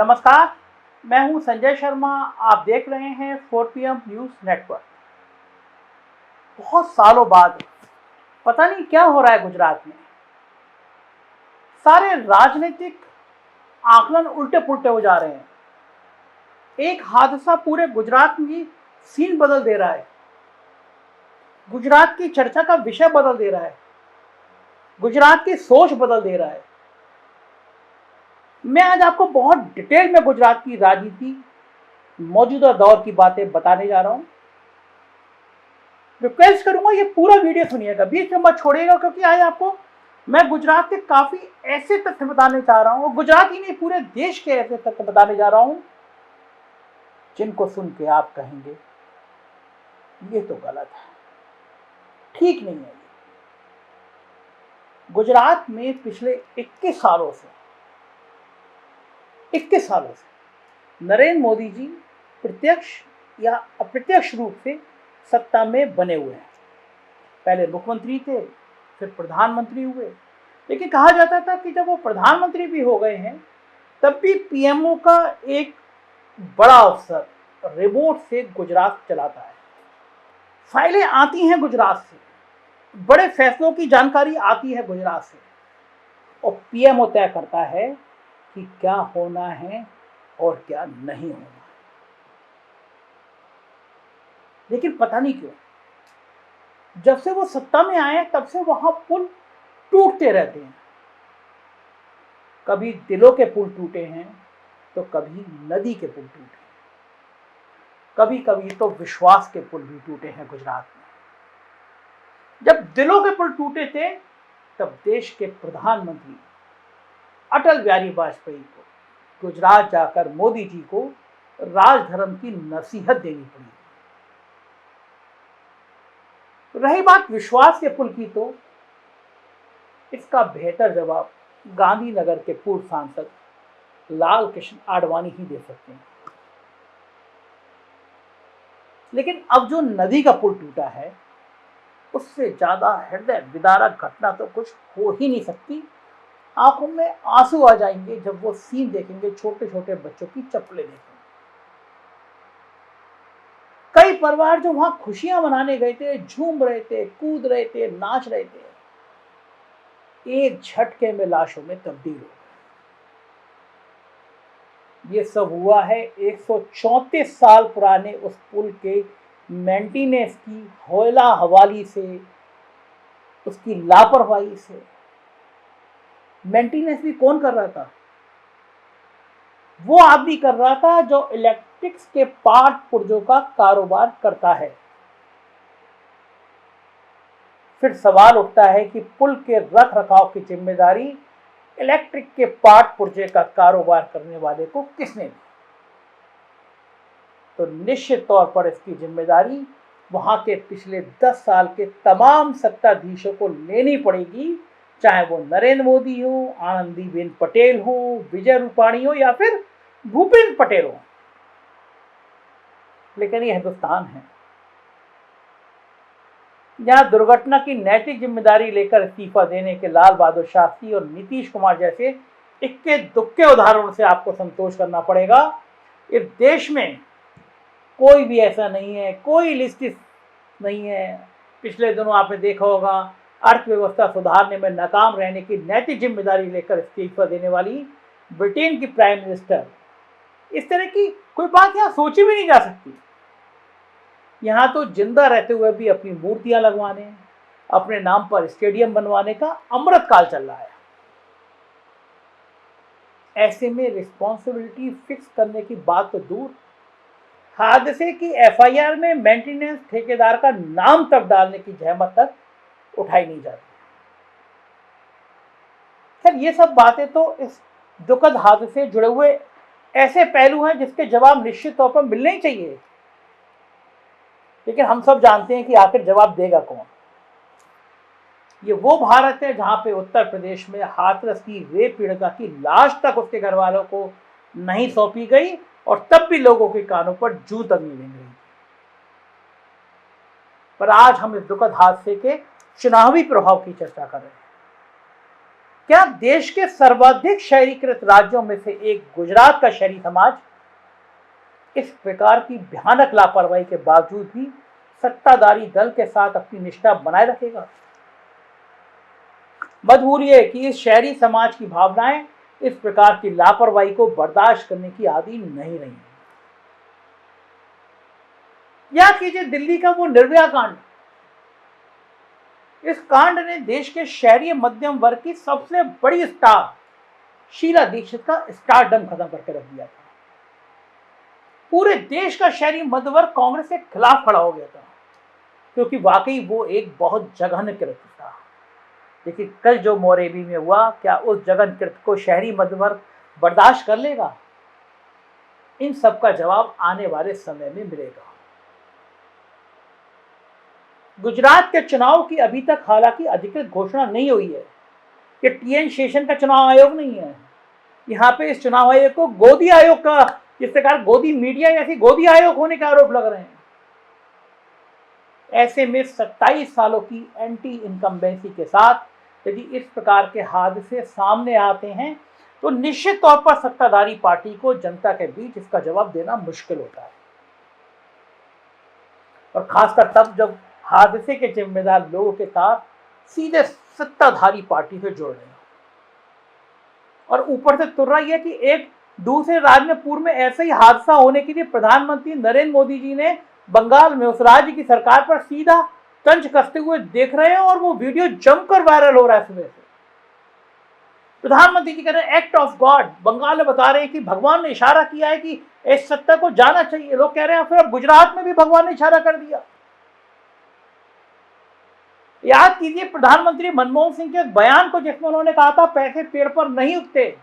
नमस्कार, मैं हूं संजय शर्मा। आप देख रहे हैं 4PM न्यूज़ नेटवर्क। बहुत सालों बाद पता नहीं क्या हो रहा है गुजरात में। सारे राजनीतिक आकलन उल्टे पुल्टे हो जा रहे हैं। एक हादसा पूरे गुजरात की सीन बदल दे रहा है, गुजरात की चर्चा का विषय बदल दे रहा है, गुजरात की सोच बदल दे रहा है। मैं आज आपको बहुत डिटेल में गुजरात की राजनीति, मौजूदा दौर की बातें बताने जा रहा हूं। रिक्वेस्ट करूंगा ये पूरा वीडियो सुनिएगा, बीच में मत छोड़िएगा, क्योंकि आज आपको मैं गुजरात के काफी ऐसे तथ्य बताने जा रहा हूं, और गुजरात ही नहीं पूरे देश के ऐसे तथ्य बताने जा रहा हूं जिनको सुन के आप कहेंगे ये तो गलत है, ठीक नहीं है। गुजरात में पिछले 21 सालों से नरेंद्र मोदी जी प्रत्यक्ष या अप्रत्यक्ष रूप से सत्ता में बने हुए हैं। पहले मुख्यमंत्री थे, फिर प्रधानमंत्री हुए, लेकिन कहा जाता था कि जब वो प्रधानमंत्री भी हो गए हैं तब भी पीएमओ का एक बड़ा अफसर रिमोट से गुजरात चलाता है। फाइलें आती हैं गुजरात से, बड़े फैसलों की जानकारी आती है गुजरात से, और पीएमओ तय करता है कि क्या होना है और क्या नहीं होना। लेकिन पता नहीं क्यों जब से वो सत्ता में आए तब से वहां पुल टूटते रहते हैं। कभी दिलों के पुल टूटे हैं तो कभी नदी के पुल टूटे, कभी कभी तो विश्वास के पुल भी टूटे हैं गुजरात में। जब दिलों के पुल टूटे थे तब देश के प्रधानमंत्री अटल बिहारी वाजपेयी को गुजरात जाकर मोदी जी को राजधर्म की नसीहत देनी पड़ी। रही बात विश्वास के पुल की, तो इसका बेहतर जवाब गांधीनगर के पूर्व सांसद लाल कृष्ण आडवाणी ही दे सकते हैं। लेकिन अब जो नदी का पुल टूटा है उससे ज्यादा हृदय विदारक घटना तो कुछ हो ही नहीं सकती। आंखों में आंसू आ जाएंगे जब वो सीन देखेंगे, छोटे छोटे बच्चों की चप्पलें देखेंगे। कई परिवार जो वहां खुशियां मनाने गए थे, झूम रहे थे, कूद रहे थे, नाच रहे थे, एक झटके में लाशों में तब्दील हो गए। ये सब हुआ है 134 साल पुराने उस पुल के मेंटेनेंस की होला हवाली से, उसकी लापरवाही से। मेंटेनेंस भी कौन कर रहा था? वो आदमी कर रहा था जो इलेक्ट्रिक्स के पार्ट पुर्जों का कारोबार करता है। फिर सवाल उठता है कि पुल के रख रखाव की जिम्मेदारी इलेक्ट्रिक के पार्ट पुर्जे का कारोबार करने वाले को किसने दी? तो निश्चित तौर पर इसकी जिम्मेदारी वहां के पिछले 10 साल के तमाम सत्ताधीशों को लेनी पड़ेगी, चाहे वो नरेंद्र मोदी हो, आनंदीबेन पटेल हो, विजय रूपाणी हो, या फिर भूपेंद्र पटेल हो। लेकिन ये हिंदुस्तान है, जहां दुर्घटना की नैतिक जिम्मेदारी लेकर इस्तीफा देने के लाल बहादुर शास्त्री और नीतीश कुमार जैसे इक्के दुक्के उदाहरणों से आपको संतोष करना पड़ेगा। इस देश में कोई भी ऐसा नहीं है, कोई लिस्ट नहीं है। पिछले दिनों आपने देखा होगा, अर्थव्यवस्था सुधारने में नाकाम रहने की नैतिक जिम्मेदारी लेकर इस्तीफा देने वाली ब्रिटेन की प्राइम मिनिस्टर, इस तरह की कोई बात यहां सोची भी नहीं जा सकती। यहां तो जिंदा रहते हुए भी अपनी मूर्तियां लगवाने, अपने नाम पर स्टेडियम बनवाने का अमृत काल चल रहा है। ऐसे में रिस्पॉन्सिबिलिटी फिक्स करने की बात तो दूर, हादसे की एफआईआर में मेंटेनेंस ठेकेदार का नाम तक डालने की जहमत तक उठाई नहीं जाती। खैर, ये सब बातें तो इस दुखद हादसे से जुड़े हुए ऐसे पहलू हैं जिसके जवाब निश्चित तौर पर मिलने ही चाहिए। लेकिन हम सब जानते हैं कि आखिर जवाब देगा कौन। ये वो भारत है जहां पे उत्तर प्रदेश में हाथरस की रेप पीड़िता की लाश तक उसके घर वालों को नहीं सौंपी गई, और तब भी लोगों के कानों पर जूं तक नहीं लग रही। पर आज हम इस दुखद हादसे के चुनावी प्रभाव की चर्चा कर रहे हैं। क्या देश के सर्वाधिक शहरीकृत राज्यों में से एक गुजरात का शहरी समाज इस प्रकार की भयानक लापरवाही के बावजूद भी सत्ताधारी दल के साथ अपनी निष्ठा बनाए रखेगा? मजबूरी है कि इस शहरी समाज की भावनाएं इस प्रकार की लापरवाही को बर्दाश्त करने की आदी नहीं रही। याद कीजिए दिल्ली का वो निर्भया कांड। इस कांड ने देश के शहरी मध्यम वर्ग की सबसे बड़ी स्टार शीला दीक्षित का स्टारडम खत्म करके रख दिया था। पूरे देश का शहरी मध्य वर्ग कांग्रेस के खिलाफ खड़ा हो गया था, क्योंकि वाकई वो एक बहुत जघन्य कृत्य था। लेकिन कल जो मोरेबी में हुआ, क्या उस जघन्य कृत्य को शहरी मध्य वर्ग बर्दाश्त कर लेगा? इन सब का जवाब आने वाले समय में मिलेगा। गुजरात के चुनाव की अभी तक हालांकि अधिकृत घोषणा नहीं हुई है। ये टीएन शेषन का चुनाव आयोग नहीं है। यहाँ पे इस चुनाव आयोग को गोदी आयोग का, जिस प्रकार गोदी मीडिया ऐसी गोदी आयोग होने के आरोप लग रहे हैं। ऐसे में 27 सालों की एंटी इनकम्बेंसी के साथ यदि इस प्रकार के हादसे सामने आते हैं तो निश्चित तौर पर सत्ताधारी पार्टी को जनता के बीच इसका जवाब देना मुश्किल होता है, और खासकर तब जब हादसे के जिम्मेदार लोगों के साथ सीधे सत्ताधारी पार्टी से जुड़ रहे हैं। और ऊपर से तुर्रा यह कि एक दूसरे राज्य में पूर्व में ऐसा ही हादसा होने के लिए प्रधानमंत्री नरेंद्र मोदी जी ने बंगाल में उस राज्य की सरकार पर सीधा तंज कसते हुए देख रहे हैं, और वो वीडियो जमकर वायरल हो रहा है सुबह से। प्रधानमंत्री जी कह रहे हैं एक्ट ऑफ गॉड। बंगाल में बता रहे हैं कि भगवान ने इशारा किया है कि इस सत्ता को जाना चाहिए। लोग कह रहे हैं फिर अब गुजरात में भी भगवान ने इशारा कर दिया। याद कीजिए प्रधानमंत्री मनमोहन सिंह के बयान को, जिसमें उन्होंने कहा था पैसे पेड़ पर नहीं उगते,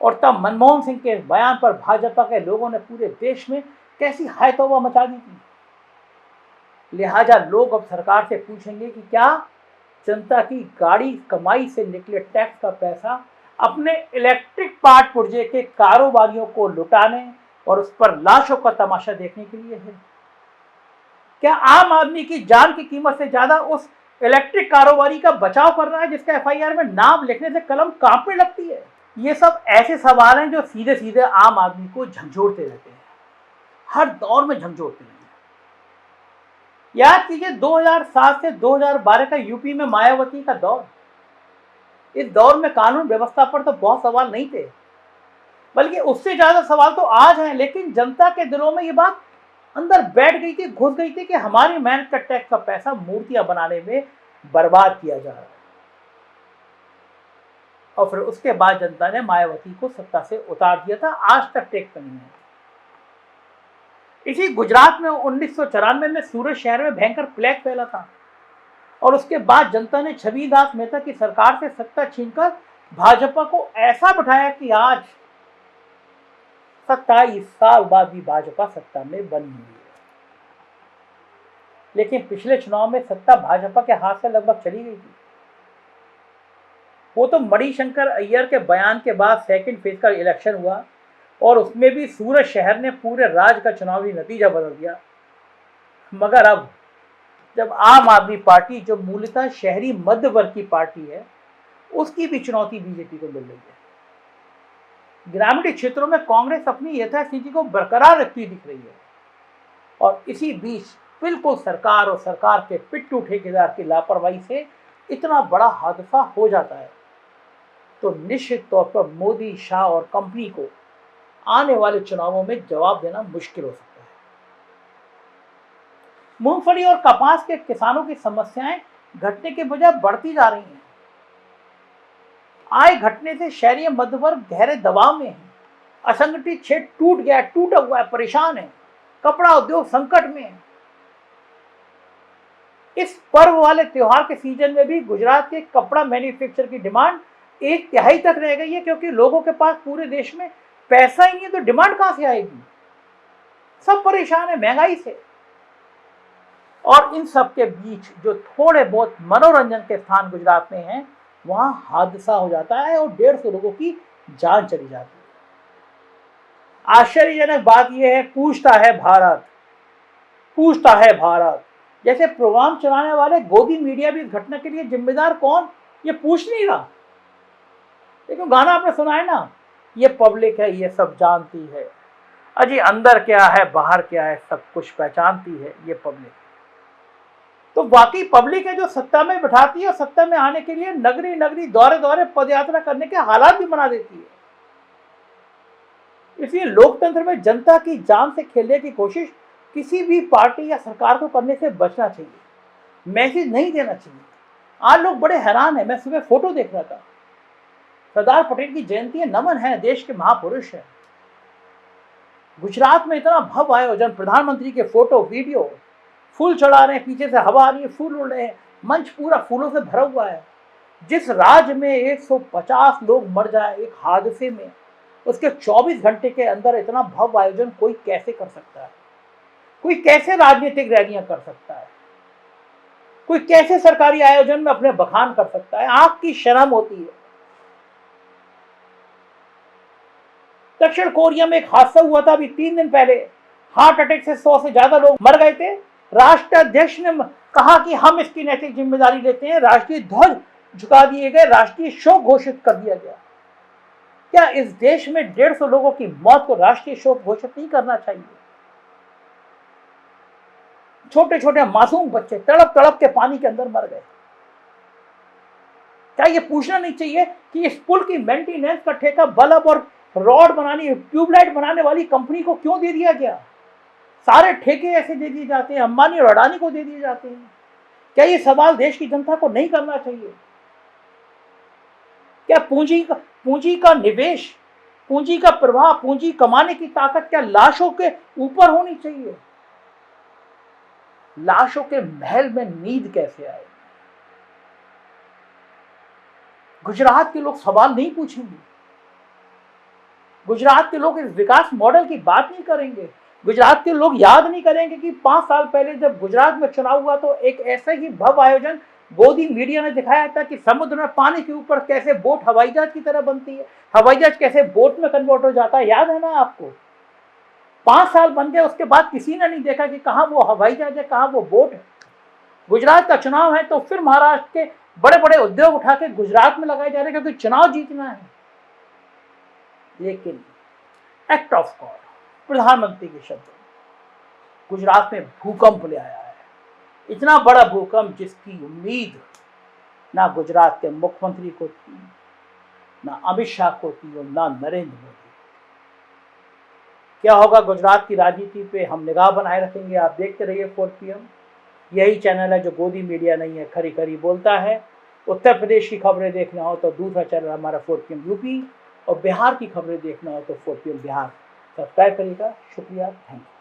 और तब मनमोहन सिंह के बयान पर भाजपा के लोगों ने पूरे देश में कैसी हाय तौबा मचा दी थी। लिहाजा लोग अब सरकार से पूछेंगे कि क्या जनता की गाड़ी कमाई से निकले टैक्स का पैसा अपने इलेक्ट्रिक पार्ट पुर्जे के कारोबारियों को लुटाने और उस पर लाशों का तमाशा देखने के लिए है? क्या आम आदमी की जान की कीमत से ज्यादा उस इलेक्ट्रिक कारोबारी का बचाव करना है जिसका एफआईआर में नाम लिखने से कलम कांपने लगती है? ये सब ऐसे सवाल हैं जो सीधे सीधे आम आदमी को झंझोड़ते रहते हैं, हर दौर में झंझोड़ते हैं। याद कीजिए 2007 से 2012 का यूपी में मायावती का दौर। इस दौर में कानून व्यवस्था पर तो बहुत सवाल नहीं थे, बल्कि उससे ज्यादा सवाल तो आज हैं। लेकिन जनता के दिलों में ये बात अंदर बैठ गई थी, घुस गई थी कि हमारी मेहनत का टैक्स का पैसा मूर्तियां बनाने में बर्बाद किया जा रहा है। और फिर उसके बाद जनता ने मायावती को सत्ता से उतार दिया था। आज तक टैक्स नहीं है। इसी गुजरात में 1994 में सूरत शहर में भयंकर प्लेग फैला था, और उसके बाद जनता ने छविदास मेहता की सरकार से सत्ता छीनकर भाजपा को ऐसा बिठाया कि आज 27 साल बाद भी भाजपा सत्ता में बनी हुई है। लेकिन पिछले चुनाव में सत्ता भाजपा के हाथ से लगभग चली गई थी। वो तो मणिशंकर अय्यर के बयान के बाद सेकंड फेज का इलेक्शन हुआ, और उसमें भी सूरत शहर ने पूरे राज्य का चुनावी नतीजा बदल दिया। मगर अब जब आम आदमी पार्टी, जो मूलतः शहरी मध्य वर्ग की पार्टी है, उसकी भी चुनौती बीजेपी को मिल रही है। ग्रामीण क्षेत्रों में कांग्रेस अपनी यथास्थिति को बरकरार रखती दिख रही है, और इसी बीच बिल्कुल सरकार और सरकार के पिट्ठू ठेकेदार की लापरवाही से इतना बड़ा हादसा हो जाता है, तो निश्चित तौर पर मोदी, शाह और कंपनी को आने वाले चुनावों में जवाब देना मुश्किल हो सकता है। मूंगफली और कपास के किसानों की समस्याएं घटने के बजाय बढ़ती जा रही हैं। आय घटने से शहरी मध्य वर्ग गहरे दबाव में है। असंगठित क्षेत्र टूट गया, टूटा हुआ है, परेशान है। कपड़ा उद्योग संकट में है। इस पर्व वाले त्योहार के सीजन में भी गुजरात के कपड़ा मैन्युफैक्चर की डिमांड 1/3 तक रह गई है, क्योंकि लोगों के पास पूरे देश में पैसा ही नहीं है, तो डिमांड कहां से आएगी? सब परेशान है महंगाई से। और इन सब के बीच जो थोड़े बहुत मनोरंजन के स्थान गुजरात में हैं, वहां हादसा हो जाता है और 150 लोगों की जान चली जाती है। आश्चर्यजनक बात यह है, पूछता है भारत जैसे प्रोग्राम चलाने वाले गोदी मीडिया भी इस घटना के लिए जिम्मेदार कौन, ये पूछ नहीं रहा। लेकिन गाना आपने सुना है ना, ये पब्लिक है, ये सब जानती है, अजी अंदर क्या है बाहर क्या है सब कुछ पहचानती है, ये पब्लिक। तो वाकई पब्लिक है जो सत्ता में बिठाती है और सत्ता में आने के लिए नगरी नगरी दौरे दौरे पदयात्रा करने के हालात भी बना देती है। इसलिए लोकतंत्र में जनता की जान से खेलने की कोशिश किसी भी पार्टी या सरकार को करने से बचना चाहिए, मैसेज नहीं देना चाहिए। आज लोग बड़े हैरान हैं, मैं सुबह फोटो देख रहा था, सरदार पटेल की जयंती है, नमन है, देश के महापुरुष है। गुजरात में इतना भव्य आयोजन, प्रधानमंत्री के फोटो वीडियो, फूल चढ़ा रहे हैं, पीछे से हवा आ रही है, फूल उड़ रहे हैं, मंच पूरा फूलों से भरा हुआ है। जिस राज्य में 150 लोग मर जाए एक हादसे में, उसके 24 घंटे के अंदर इतना भव्य आयोजन कोई कैसे कर सकता है? कोई कैसे राजनीतिक रैलियां कर सकता है? कोई कैसे सरकारी आयोजन में अपने बखान कर सकता है? आंख की शर्म होती है। दक्षिण कोरिया में एक हादसा हुआ था अभी 3 दिन पहले, हार्ट अटैक से 100 से ज्यादा लोग मर गए थे। राष्ट्राध्यक्ष ने कहा कि हम इसकी नैतिक जिम्मेदारी लेते हैं, राष्ट्रीय ध्वज झुका दिए गए, राष्ट्रीय शोक घोषित कर दिया गया। क्या इस देश में 150 लोगों की मौत को राष्ट्रीय शोक घोषित नहीं करना चाहिए? छोटे छोटे मासूम बच्चे तड़प तड़प के पानी के अंदर मर गए। क्या ये पूछना नहीं चाहिए कि इस पुल की मेंटेनेंस का ठेका बल्ब और रॉड बनाने, ट्यूबलाइट बनाने वाली कंपनी को क्यों दे दिया गया? सारे ठेके ऐसे दे दिए जाते हैं, अंबानी और अडानी को दे दिए जाते हैं। क्या ये सवाल देश की जनता को नहीं करना चाहिए? क्या पूंजी का निवेश, पूंजी का प्रवाह, पूंजी कमाने की ताकत क्या लाशों के ऊपर होनी चाहिए? लाशों के महल में नींद कैसे आए? गुजरात के लोग सवाल नहीं पूछेंगे, गुजरात के लोग इस विकास मॉडल की बात नहीं करेंगे, गुजरात के लोग याद नहीं करेंगे कि 5 साल पहले जब गुजरात में चुनाव हुआ तो एक ऐसा ही भव्य आयोजन गोदी मीडिया ने दिखाया था कि समुद्र में पानी के ऊपर कैसे बोट हवाई जहाज की तरह बनती है, हवाई जहाज कैसे बोट में कन्वर्ट हो जाता है। याद है ना आपको? 5 साल बन गए, उसके बाद किसी ने नहीं देखा कि कहां वो हवाई जहाज है, कहां वो बोट है। गुजरात का चुनाव है तो फिर महाराष्ट्र के बड़े बड़े उद्योग उठा के गुजरात में लगाए जा रहे हैं क्योंकि चुनाव जीतना है। लेकिन एक्ट ऑफ गॉड, प्रधानमंत्री के शब्द, गुजरात में भूकंप ले आया है, इतना बड़ा भूकंप जिसकी उम्मीद ना गुजरात के मुख्यमंत्री को थी, ना अमित शाह को थी और ना नरेंद्र मोदी। क्या होगा गुजरात की राजनीति पे हम निगाह बनाए रखेंगे। आप देखते रहिए 4 PM। यही चैनल है जो गोदी मीडिया नहीं है, खरी खरी बोलता है। उत्तर प्रदेश की खबरें देखना हो तो दूसरा चैनल हमारा 4 PM यूपी, और बिहार की खबरें देखना हो तो 4 PM बिहार। सब्सक्राइब करिएगा। शुक्रिया, थैंक यू।